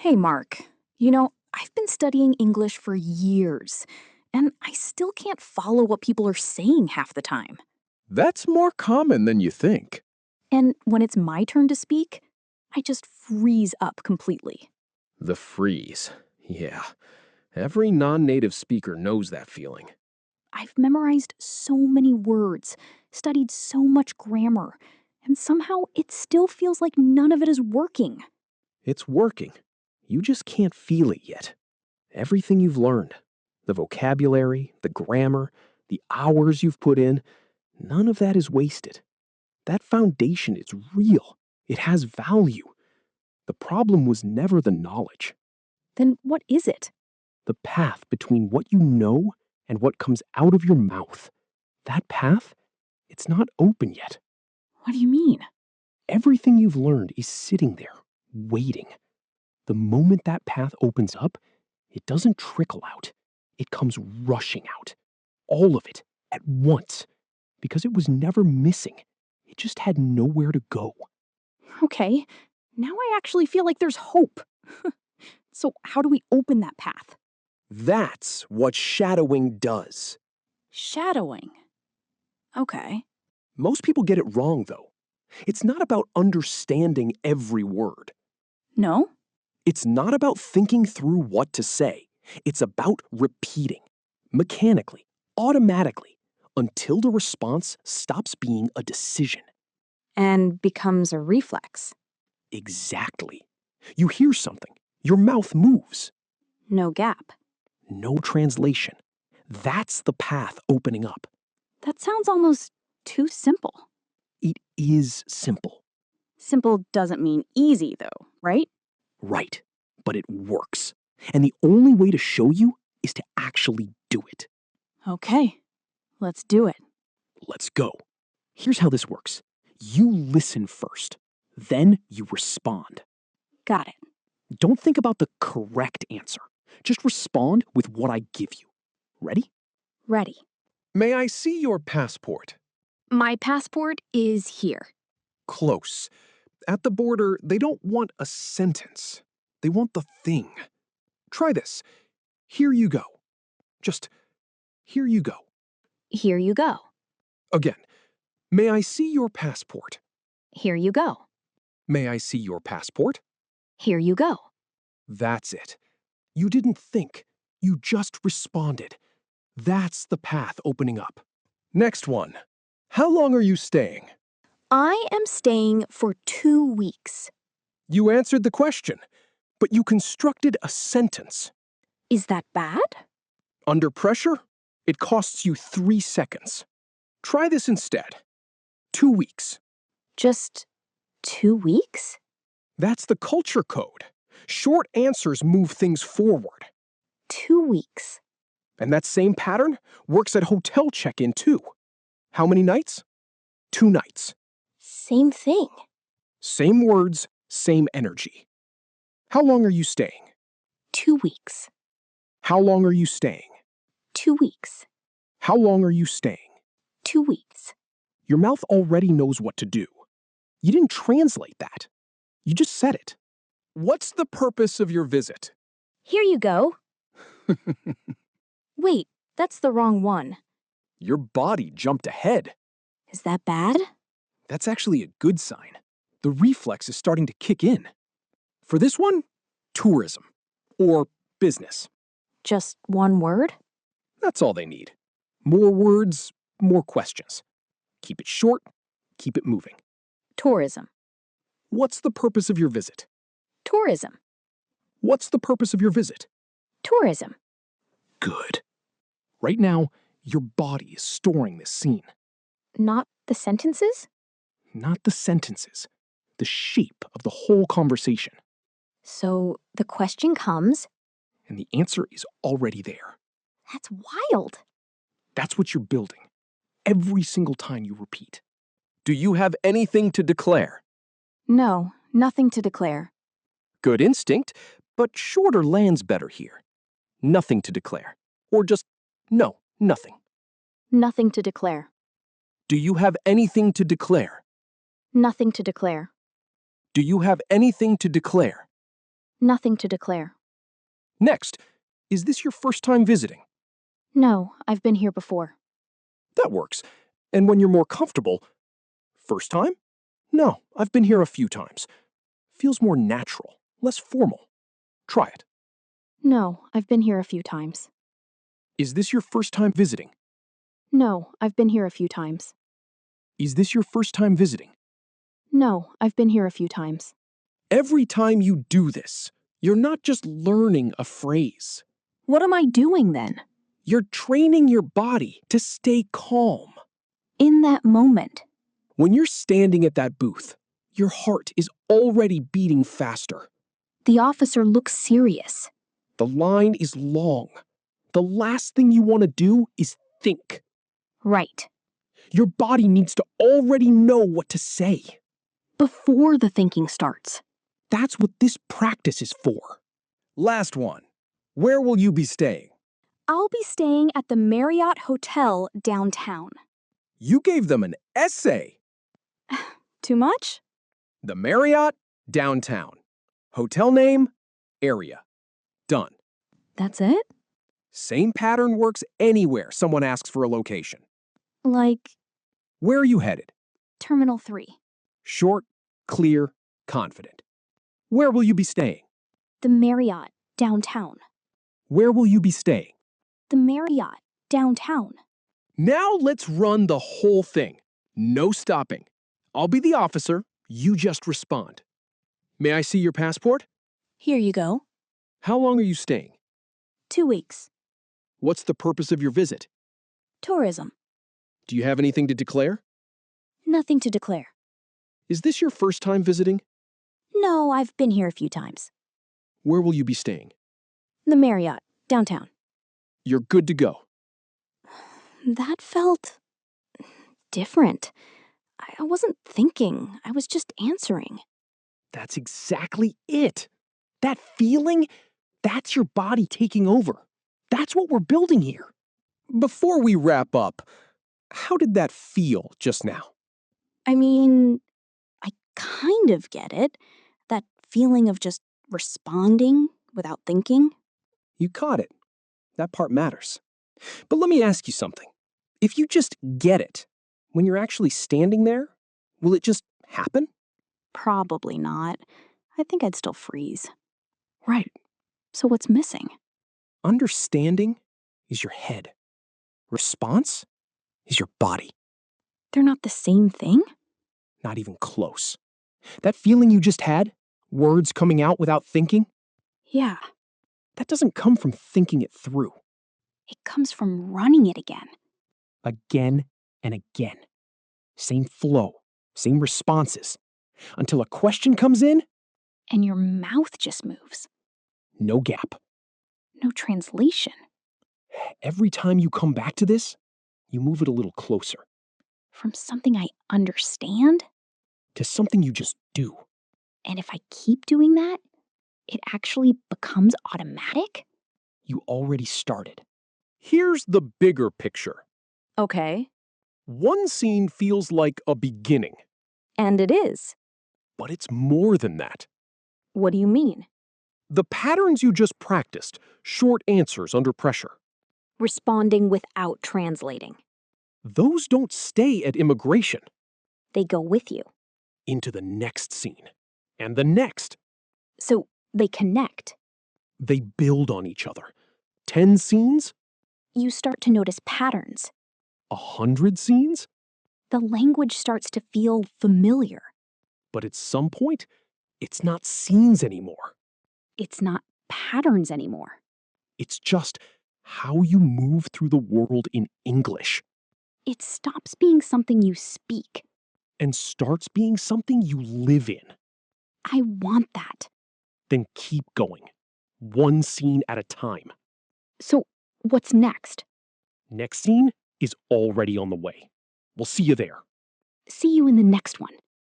Hey, Mark. I've been studying English for years, and I still can't follow what people are saying half the time. That's more common than you think. And when it's my turn to speak, I just freeze up completely. The freeze. Yeah. Every non-native speaker knows that feeling. I've memorized so many words, studied so much grammar, and somehow it still feels like none of it is working. It's working. You just can't feel it yet. Everything you've learned, the vocabulary, the grammar, the hours you've put in, none of that is wasted. That foundation is real. It has value. The problem was never the knowledge. Then what is it? The path between what you know and what comes out of your mouth. That path, it's not open yet. What do you mean? Everything you've learned is sitting there, waiting. The moment that path opens up, it doesn't trickle out. It comes rushing out. All of it at once. Because it was never missing. It just had nowhere to go. Okay, now I actually feel like there's hope. So, how do we open that path? That's what shadowing does. Shadowing. Okay. Most people get it wrong, though. It's not about understanding every word. No? It's not about thinking through what to say. It's about repeating, mechanically, automatically, until the response stops being a decision. And becomes a reflex. Exactly. You hear something. Your mouth moves. No gap. No translation. That's the path opening up. That sounds almost too simple. It is simple. Simple doesn't mean easy, though, right? Right. But it works. And the only way to show you is to actually do it. Okay, let's do it. Let's go. Here's how this works. You listen first. Then you respond. Got it. Don't think about the correct answer. Just respond with what I give you. Ready? Ready. May I see your passport? My passport is here. Close. At the border, they don't want a sentence. They want the thing. Try this. Here you go. Just, here you go. Here you go. Again. May I see your passport? Here you go. May I see your passport? Here you go. That's it. You didn't think. You just responded. That's the path opening up. Next one. How long are you staying? I am staying for 2 weeks. You answered the question, but you constructed a sentence. Is that bad? Under pressure, it costs you 3 seconds. Try this instead. 2 weeks. Just 2 weeks? That's the culture code. Short answers move things forward. 2 weeks. And that same pattern works at hotel check-in too. How many nights? 2 nights. Same thing. Same words, same energy. How long are you staying? 2 weeks. How long are you staying? 2 weeks. How long are you staying? 2 weeks. Your mouth already knows what to do. You didn't translate that. You just said it. What's the purpose of your visit? Here you go. Wait, that's the wrong one. Your body jumped ahead. Is that bad? That's actually a good sign. The reflex is starting to kick in. For this one, tourism. Or business. Just one word? That's all they need. More words, more questions. Keep it short, keep it moving. Tourism. What's the purpose of your visit? Tourism. What's the purpose of your visit? Tourism. Good. Right now, your body is storing this scene. Not the sentences? Not the sentences. The shape of the whole conversation. So the question comes. And the answer is already there. That's wild. That's what you're building. Every single time you repeat. Do you have anything to declare? No, nothing to declare. Good instinct, but shorter lands better here. Nothing to declare. Or just, no, nothing. Nothing to declare. Do you have anything to declare? Nothing to declare. Do you have anything to declare? Nothing to declare. Next, is this your first time visiting? No, I've been here before. That works. And when you're more comfortable, first time? No, I've been here a few times. Feels more natural, less formal. Try it. No, I've been here a few times. Is this your first time visiting? No, I've been here a few times. Is this your first time visiting? No, I've been here a few times. Every time you do this, you're not just learning a phrase. What am I doing then? You're training your body to stay calm. In that moment. When you're standing at that booth, your heart is already beating faster. The officer looks serious. The line is long. The last thing you want to do is think. Right. Your body needs to already know what to say. Before the thinking starts. That's what this practice is for. Last one. Where will you be staying? I'll be staying at the Marriott Hotel downtown. You gave them an essay. Too much? The Marriott, downtown. Hotel name, area. Done. That's it? Same pattern works anywhere someone asks for a location. Like Where are you headed? Terminal 3. Short, clear, confident. Where will you be staying? The Marriott downtown. Where will you be staying? The Marriott downtown. Now let's run the whole thing. No stopping. I'll be the officer. You just respond. May I see your passport? Here you go. How long are you staying? 2 weeks. What's the purpose of your visit? Tourism. Do you have anything to declare? Nothing to declare. Is this your first time visiting? No, I've been here a few times. Where will you be staying? The Marriott downtown. You're good to go. That felt different. I wasn't thinking. I was just answering. That's exactly it. That feeling, that's your body taking over. That's what we're building here. Before we wrap up, how did that feel just now? I mean, I kind of get it. That feeling of just responding without thinking. You caught it. That part matters. But let me ask you something. If you just get it, when you're actually standing there, will it just happen? Probably not. I think I'd still freeze. Right. So what's missing? Understanding is your head. Response is your body. They're not the same thing? Not even close. That feeling you just had, words coming out without thinking, Yeah, that doesn't come from thinking it through. it comes from running it again. Again and again. Same flow, same responses. Until a question comes in, And your mouth just moves. no gap. No translation. Every time you come back to this, you move it a little closer From something I understand. to something you just do. And if I keep doing that, it actually becomes automatic? You already started. Here's the bigger picture. Okay. One scene feels like a beginning, And it is. but it's more than that. What do you mean? The patterns you just practiced, short answers under pressure, Responding without translating. those don't stay at immigration. They go with you. Into the next scene. And the next. So they connect. They build on each other. 10 scenes? You start to notice patterns. 100 scenes? The language starts to feel familiar. But at some point, it's not scenes anymore. It's not patterns anymore. It's just how you move through the world in English It stops being something you speak. and starts being something you live in. I want that. Then keep going, one scene at a time. So what's next? Next scene is already on the way. We'll see you there. See you in the next one.